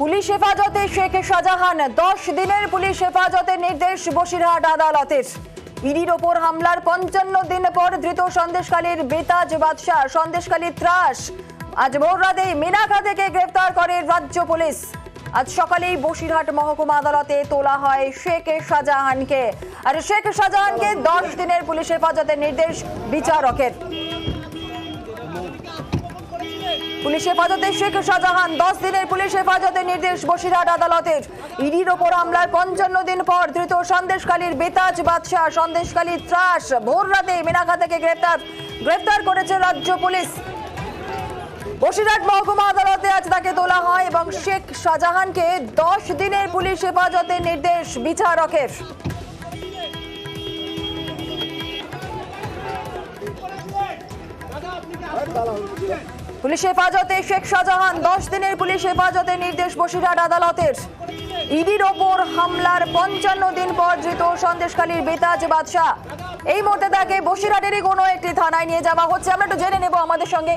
Police হেফাজতে শেখ শাহজাহান 10 দিনের police হেফাজতে নির্দেশ বসিরহাট আদালতের। ইডির ওপর হামলার 55 দিন পর ধৃত সন্দেশখালীর বেতাজ বাদশাহ সন্দেশখালীর ত্রাস। আজ ভোর রাতে মিনাখা থেকে গ্রেফতার করে রাজ্য পুলিশ। আজ সকালেই বসিরহাট মহকুমা আদালতে তোলা হয় শেখ শাহজাহানকে। আর শেখ শাহজাহানকে 10 দিনের পুলিশ হেফাজতে নির্দেশ বিচারকের। পুলিশ হেফাজতে শেখ শাহজাহান 10 দিনের পুলিশ হেফাজতে নির্দেশ বসিরহাট আদালতের। ইডির ওপর হামলার 55 দিন পর ধৃত সন্দেশখালীর বেতাজ বাদশাহ সন্দেশখালীর ত্রাস। ভোর রাতে মিনাখা থেকে গ্রেফতার করেছে রাজ্য পুলিশ। বসিরহাট মহকুমা আদালতে আজ তাকে তোলা হয় এবং শেখ শাহজাহানকে 10 দিনের পুলিশ হেফাজতে নির্দেশ বিচারকের। পুলিশ হেফাজতে শেখ শাহজাহান 10 দিনের পুলিশ হেফাজতে নির্দেশ বসিরহাট আদালতের। ইডির ওপর হামলার 55 দিন পর ধৃত সন্দেশখালীর বেতাজ বাদশাহ। এই মুহূর্তে তাকে বসিরহাটেরই কোনো একটি থানায় নিয়ে যাওয়া হচ্ছে। আমরা একটু জেনে নেব আমাদের সঙ্গে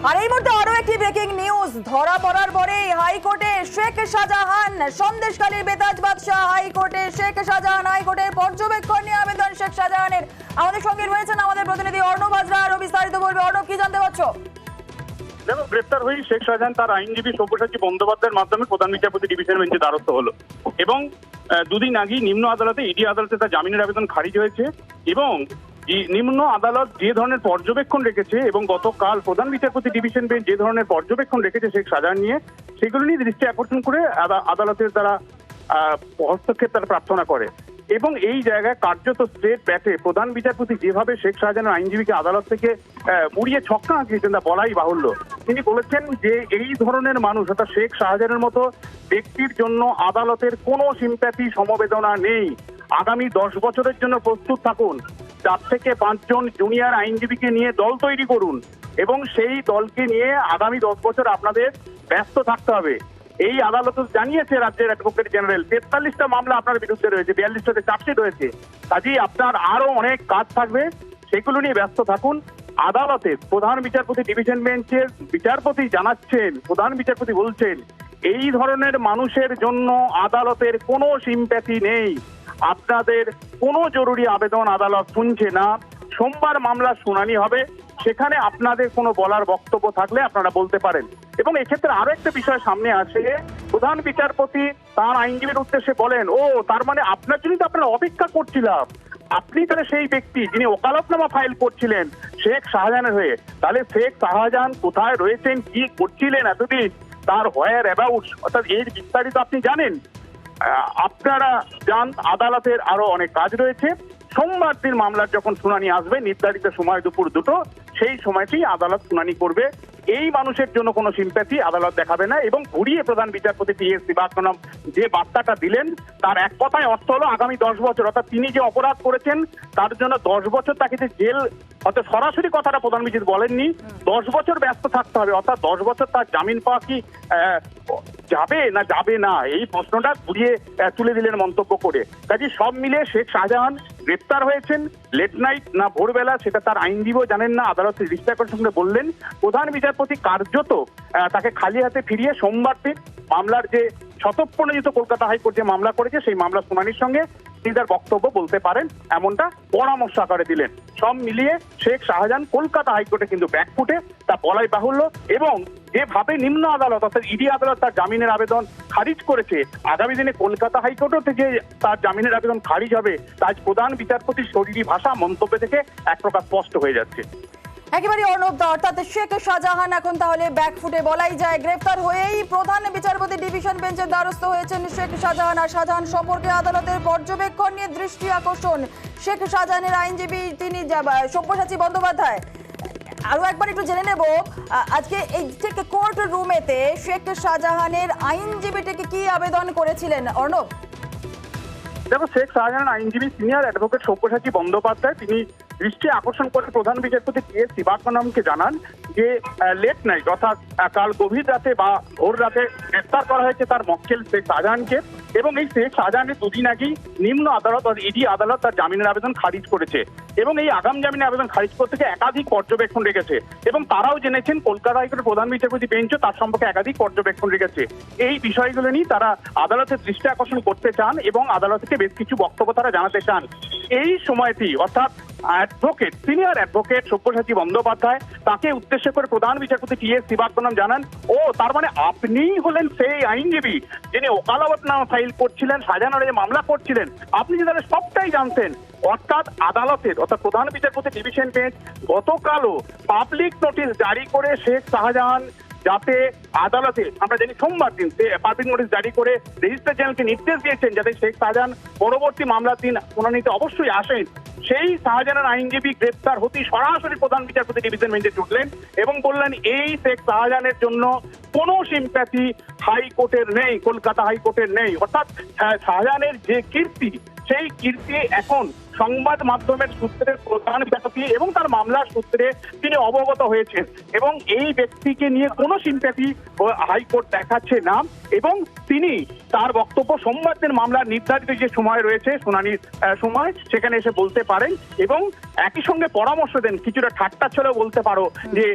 আর এই মুহূর্তে আরো একটি ব্রেকিং নিউজ ধরা পড়ার পরে হাইকোর্টে শেখ শাহজাহান সন্দেশখালীর বেতাজ বাদশাহ হাইকোর্টে শেখ শাহজাহান হাইকোর্টের পর্যবেক্ষণ নিয়ে আবেদন শেখ শাহজাহানের। আমাদের সঙ্গে রয়েছেন আমাদের প্রতিনিধি অর্ণব হাজরা, আরো বিস্তারিত বলবে। অর্ণব, কি জানতে পারছো? দেখো, গ্রেপ্তার হয়ে শেখ শাহজাহান তার আইনজীবী সব্যসাচী বন্দ্যোপাধ্যায়ের মাধ্যমে প্রধান বিচারপতি ডিভিশন বেঞ্চে দ্বারস্থ হলো এবং দুদিন আগেই নিম্ন আদালতে ইডি আদালতে তার জামিনের আবেদন খারিজ হয়েছে এবং নিম্ন আদালত যে ধরনের পর্যবেক্ষণ রেখেছে এবং গতকাল প্রধান বিচারপতি ডিভিশন বেঞ্চ যে ধরনের পর্যবেক্ষণ রেখেছে শেখ শাহজাহান নিয়ে, সেগুলো নিয়ে দৃষ্টি আকর্ষণ করে আদালতের দ্বারা হস্তক্ষেপ তারা প্রার্থনা করে এবং এই জায়গায় কার্যত স্ট্রেট ব্যাটে প্রধান বিচারপতি যেভাবে শেখ শাহজাহানের আইনজীবীকে আদালত থেকে উড়িয়ে ছক্কা আঁকিয়েছেন তা বলাই বাহুল্য। তিনি বলেছেন যে এই ধরনের মানুষ অর্থাৎ শেখ শাহজাহানের মতো ব্যক্তির জন্য আদালতের কোনো সিম্প্যাথি সমবেদনা নেই। আগামী 10 বছরের জন্য প্রস্তুত থাকুন, 4 থেকে 5 জন জুনিয়র আইনজীবীকে নিয়ে দল তৈরি করুন এবং সেই দলকে নিয়ে আগামী 10 বছর আপনাদের ব্যস্ত থাকতে হবে। এই আদালত জানিয়েছে রাজ্যের অ্যাডভোকেট জেনারেল 43টা মামলা আপনার বিরুদ্ধে রয়েছে, 42টাতে চার্জশিট রয়েছে, কাজেই আপনার আরো অনেক কাজ থাকবে, সেগুলো নিয়ে ব্যস্ত থাকুন। আদালতে প্রধান বিচারপতি ডিভিশন বেঞ্চের বিচারপতি জানাচ্ছেন, প্রধান বিচারপতি বলছেন এই ধরনের মানুষের জন্য আদালতের কোনো সিম্প্যাথি নেই, আপনাদের কোনো জরুরি আবেদন আদালত শুনছে না। সোমবার মামলার শুনানি হবে, সেখানে আপনাদের কোনো বলার বক্তব্য থাকলে আপনারা বলতে পারেন। এবং এক্ষেত্রে আরো একটা বিষয় সামনে আসে, প্রধান বিচারপতি তার আইনজীবীর উদ্দেশ্যে বলেন, ও তার মানে আপনার জন্য তো আপনারা অপেক্ষা করছিলাম, আপনি তাহলে সেই ব্যক্তি যিনি ওকালতনামা ফাইল করছিলেন শেখ শাহজাহানের হয়ে, তাহলে শেখ শাহজাহান কোথায় রয়েছেন, কি করছিলেন এতদিন, তার হোয়ার অ্যাবাউট অর্থাৎ এর বিস্তারিত আপনি জানেন। আপনারা যান, আদালতের আরো অনেক কাজ রয়েছে। সোমবার দিন মামলার যখন শুনানি আসবে নির্ধারিত সময় দুপুর 2টো, সেই সময়তেই আদালত শুনানি করবে। এই মানুষের জন্য কোনো সিম্প্যাথি আদালত দেখাবে না এবং ঘুরিয়ে প্রধান বিচারপতি টি.এস. শ্রীবাস্তব যে বার্তাটা দিলেন তার এক কথায় অর্থ হলো আগামী 10 বছর অর্থাৎ তিনি যে অপরাধ করেছেন তার জন্য 10 বছর তাকে যে জেল, অর্থাৎ সরাসরি কথাটা প্রধান বিচারপতি বলেননি, 10 বছর ব্যস্ত থাকতে হবে, অর্থাৎ 10 বছর তার জামিন পাওয়া কি যাবে না যাবে না, এই প্রশ্নটা ঘুরিয়ে তুলে দিলেন মন্তব্য করে। কাজে সব মিলে শেখ শাহজাহান গ্রেপ্তার হয়েছেন লেট নাইট না ভোরবেলা সেটা তার আইনজীবীও জানেন না, আদালতের দৃষ্টি আকর্ষণ করে বললেন। প্রধান বিচারপতি কার্যত তাকে খালি হাতে ফিরিয়ে সোমবার দিন মামলার যে স্বতঃপ্রণোদিত কলকাতা হাইকোর্ট যে মামলা করেছে সেই মামলা শুনানির সঙ্গে তিনি তার বক্তব্য বলতে পারেন এমনটা পরামর্শ আকারে দিলেন। সব মিলিয়ে শেখ শাহজাহান কলকাতা হাইকোর্টে কিন্তু ব্যাকফুটে, তা বলাই বাহুল্য। এবং যেভাবে নিম্ন আদালত অর্থাৎ ইডি আদালত তার জামিনের আবেদন খারিজ করেছে, আগামী দিনে কলকাতা হাইকোর্টও থেকে তার জামিনের আবেদন খারিজ হবে, তাই প্রধান বিচারপতির শরীরী ভাষা মন্তব্য থেকে এক প্রকার স্পষ্ট হয়ে যাচ্ছে। একেবারে অর্ণব, অর্থাৎ শেখ শাহজাহান এখন তাহলে ব্যাকফুটে বলাই যায়। গ্রেফতার হয়েই প্রধান বিচারপতি ডিভিশন বেঞ্চের দ্বারস্থ হয়েছেন শেখ শাহজাহান। আর শাহজাহান সম্পর্কে আদালতের পর্যবেক্ষণ নিয়ে দৃষ্টি আকর্ষণ শেখ শাহজাহানের আইনজীবী তিনি সব্যসাচী বন্দ্যোপাধ্যায়। আরো একবার একটু জেনে নেব আজকে এই ঠিক কোর্ট রুমেতে শেখ শাহজাহানের আইনজীবীটিকে কি আবেদন করেছিলেন অর্ণব? দেখো, শেখ শাহজাহান আইনজীবী সিনিয়র অ্যাডভোকেট সব্যসাচী বন্দ্যোপাধ্যায় তিনি দৃষ্টি আকর্ষণ করে প্রধান বিচারপতি টি এস শিবাত্মনামকে জানান যে লেট নাইট অর্থাৎ কাল গভীর রাতে বা ভোর রাতে গ্রেফতার করা হয়েছে তার মক্কেল শেখ শাহজাহানকে, এবং এই শেখ শাহজাহানের দুদিন আগেই নিম্ন আদালত ইডি আদালত তার জামিনের আবেদন খারিজ করেছে এবং এই আগাম জামিনের আবেদন খারিজ করতে গিয়ে একাধিক পর্যবেক্ষণ রেখেছে এবং তারাও জেনেছেন কলকাতা হাইকোর্টের প্রধান বিচারপতি বেঞ্চও তার সম্পর্কে একাধিক পর্যবেক্ষণ রেখেছে। এই বিষয়গুলো নিয়ে তারা আদালতের দৃষ্টি আকর্ষণ করতে চান এবং আদালতকে বেশ কিছু বক্তব্য তারা জানাতে চান। এই সময়টি অর্থাৎ advocate senior advocate Sabyasachi Bandyopadhyay তাকে উদ্দেশ্য করে প্রধান বিচারপতি টি এস শিবাত্মনাম জানান, ও তার মানে আপনিই হলেন সেই আইনজীবী যিনি ওকালতনামা ফাইল করছিলেন, শাহজাহানের মামলা করছিলেন, আপনি যে তাহলে সবটাই জানতেন। অর্থাৎ আদালতের অর্থাৎ প্রধান বিচারপতি ডিভিশন বেঞ্চ গতকালও পাবলিক নোটিশ জারি করে শেখ শাহজাহান যাতে আদালতে, আমরা জানি সোমবার দিন পাবলিক নোটিশ জারি করে রেজিস্ট্রার জেনারেলকে নির্দেশ দিয়েছেন যাতে শেখ শাহজাহান পরবর্তী মামলার দিন শুনানিতে অবশ্যই আসেন। সেই শাহজাহানের আইনজীবী গ্রেপ্তার হতেই সরাসরি প্রধান বিচারপতি ডিভিশন বেঞ্চে ছুটলেন এবং বললেন এই শেখ শাহজাহানের জন্য কোনো সিম্প্যাথি হাইকোর্টের নেই, কলকাতা হাইকোর্টের নেই। অর্থাৎ শাহজাহানের যে কীর্তি, সেই কীর্তি এখন সংবাদ মাধ্যমের সূত্রে প্রধান বিচারপতি এবং তার মামলার সূত্রে তিনি অবগত হয়েছেন এবং এই ব্যক্তিকে নিয়ে কোনো সিম্প্যাথি হাইকোর্ট দেখাচ্ছে না এবং তিনি তার বক্তব্য সোমবার দিন মামলার নির্ধারিত যে সময় রয়েছে শুনানির সময় সেখানে এসে বলতে পারেন এবং একই সঙ্গে পরামর্শ দেন, কিছুটা ঠাট্টা ছলেও বলতে পারো যে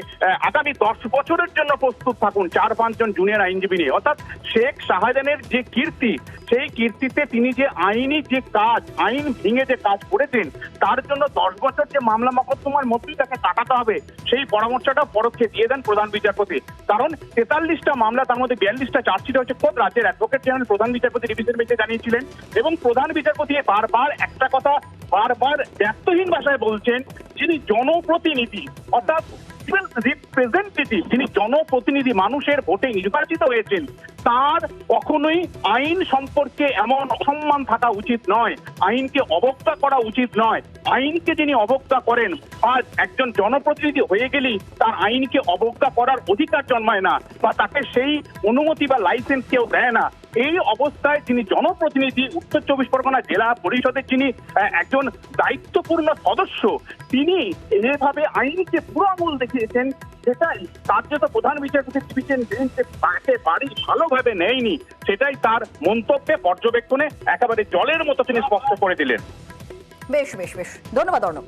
আগামী 10 বছরের জন্য প্রস্তুত থাকুন 4-5 জন জুনিয়র আইনজীবী নিয়ে। অর্থাৎ শেখ শাহজাহানের যে কীর্তি, সেই কীর্তিতে তিনি যে আইনি যে কাজ, আইন ভেঙে যে কাজ করেছেন তার জন্য 10 বছর যে মামলা মকদ্দমার মধ্যেই তাকে কাটাতে হবে সেই পরামর্শটা পরোক্ষে দিয়ে দেন প্রধান বিচারপতি। কারণ 43টা মামলা, তার মধ্যে 42টা চার্জশিট হচ্ছে খোদ রাজ্যের অ্যাডভোকেট জেনারেল প্রধান বিচারপতি ডিভিশন বেঞ্চে জানিয়েছিলেন এবং প্রধান বিচারপতি বারবার একটা কথা বারবার ব্যর্থহীন ভাষায় বলছেন, যিনি জনপ্রতিনিধি অর্থাৎ রিপ্রেজেন্টেটিভ, যিনি জনপ্রতিনিধি মানুষের ভোটে নির্বাচিত হয়েছেন, তার কখনোই আইন সম্পর্কে এমন অসম্মান থাকা উচিত নয়, আইনকে অবজ্ঞা করা উচিত নয়। আইনকে যিনি অবজ্ঞা করেন আর একজন জনপ্রতিনিধি হয়ে গেলেই তার আইনকে অবজ্ঞা করার অধিকার জন্মায় না বা তাকে সেই অনুমতি বা লাইসেন্স কেউ দেয় না। এই অবস্থায় যিনি জনপ্রতিনিধি, উত্তর 24 পরগনা জেলা পরিষদের যিনি একজন দায়িত্বপূর্ণ সদস্য, তিনি এভাবে আইনকে পুরো আঙুল দেখিয়েছেন, সেটাই তার যত প্রধান বিচারপতি ডিভিশন বেঞ্চে বাড়ি ভালোভাবে নেয়নি, সেটাই তার মন্তব্যে পর্যবেক্ষণে একেবারে জলের মতো তিনি স্পষ্ট করে দিলেন। বেশ বেশ বেশ, ধন্যবাদ অর্ণব।